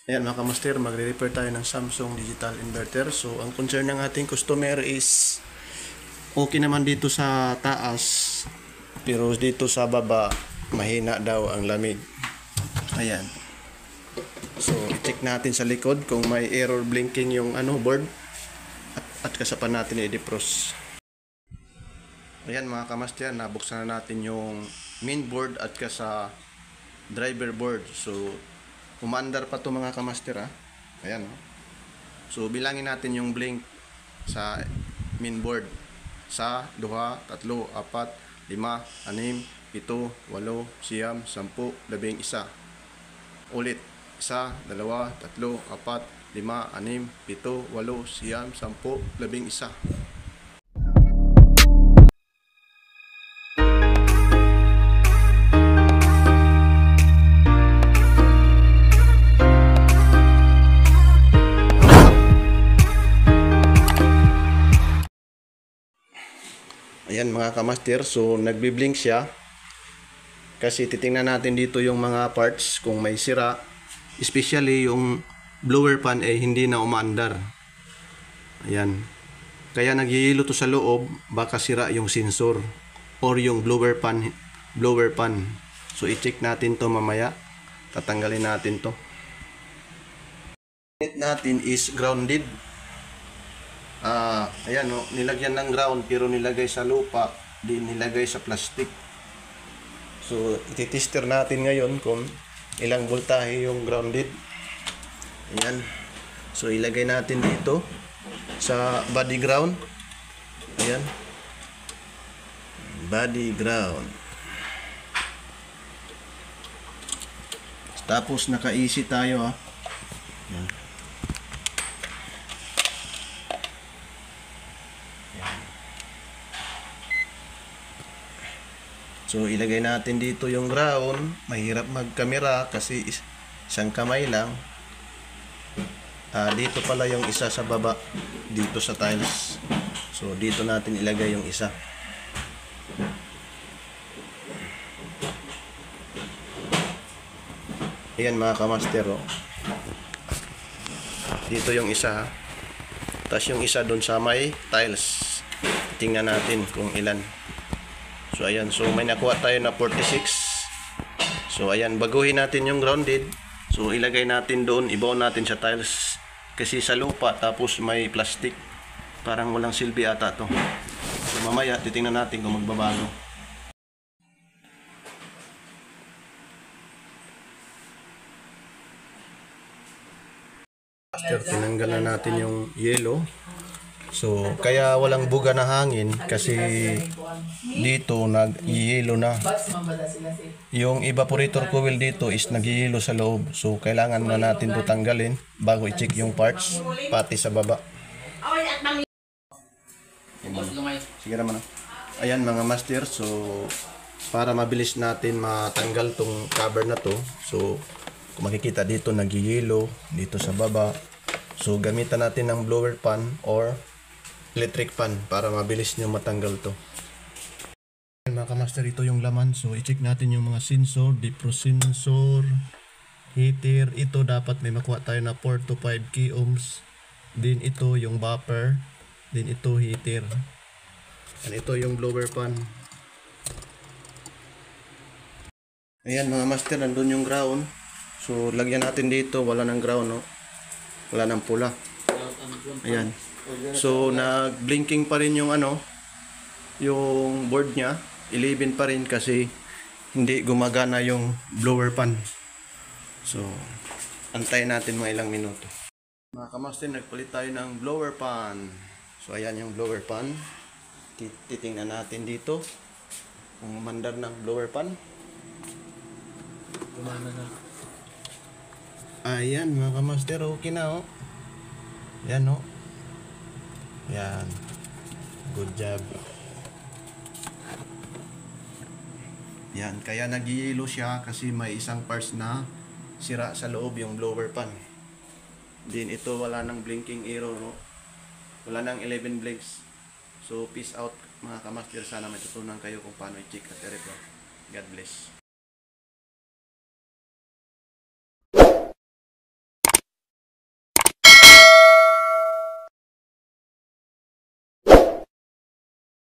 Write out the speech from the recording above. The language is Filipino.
Ayan mga kamaster, magre-repair tayo ng Samsung digital inverter. So ang concern ng ating customer is okay naman dito sa taas, pero dito sa baba mahina daw ang lamig. Ayan. So i-check natin sa likod kung may error blinking yung board at kasapan natin i-defrost. Ayan mga kamaster, nabuksan na natin yung main board at kasa driver board. So umaandar pa to mga kamaster ha. Ayan oh. So bilangin natin yung blink sa main board. Sa 2, 3, 4, 5, 6, 7, 8, 8, 9, 10, 11. Ulit. 1, 2, 3, 4, 5, 6, 7, 8, 9, 10, 11, 11. Ayan mga kamaster, so nagbi-blink siya kasi titingnan natin dito yung mga parts kung may sira, especially yung blower pan hindi na umaandar. Ayan, kaya nagyayelo to sa loob, baka sira yung sensor or yung blower pan. So i-check natin to mamaya, tatanggalin natin to. Natin is grounded. Ayan o, nilagyan ng ground pero nilagay sa lupa, di nilagay sa plastic. So ititester natin ngayon kung ilang voltahe yung grounded. Ayan. So ilagay natin dito sa body ground. Ayan. Body ground. Tapos naka-easy tayo ha. Ayan. So ilagay natin dito yung ground. Mahirap mag-camera kasi isang kamay lang. Dito pala yung isa sa baba, dito sa tiles. So dito natin ilagay yung isa. Ayan mga kamaster oh. Dito yung isa. Tapos yung isa doon sa may tiles. Tingnan natin kung ilan. So ayan, so may nakuha tayo na 46. So ayan, baguhin natin yung grounded. So ilagay natin doon, ibaon natin sa tiles. Kasi sa lupa tapos may plastic. Parang walang silbi ata to. So mamaya titingnan natin kung magbabago. After tinanggal na natin yung yellow. So, kaya walang buga na hangin kasi dito nag-yelo na. Yung evaporator coil dito is nag-yelo sa loob. So, kailangan na natin ito tanggalin bago i-check yung parts pati sa baba. Sige naman. Ayan mga master. So, para mabilis natin matanggal tong cover na to. So, kung makikita dito nag-yelo dito sa baba. So, gamitan natin ng blower pan or electric fan para mabilis nyo matanggal to. Mga kamaster, ito yung laman. So i-check natin yung mga sensor, defrost sensor, heater. Ito dapat may makuha tayo na 4 to 5 k ohms. Then ito yung buffer. Then ito heater. And ito yung blower pan. Ayan mga master, nandun yung ground. So lagyan natin dito, wala ng ground no. Wala ng pula. Ayan. So nag-blinking pa rin yung yung board niya, 11 pa rin kasi hindi gumagana yung blower pan. So antayin natin mga ilang minuto. Mga kamaster, nagpalit tayo ng blower pan. So ayan yung blower pan. Titingnan natin dito kung mandar ng blower pan. Ayan mga kamaster, okay na oh. Ayan oh. Yan. Good job. Yan. Kaya nag-yelo siya kasi may isang parts na sira sa loob yung blower pan. Din ito wala nang blinking arrow no. Wala nang 11 blinks. So peace out mga kamaster. Sana matutunan kayo kung paano i-check at i-repair. God bless.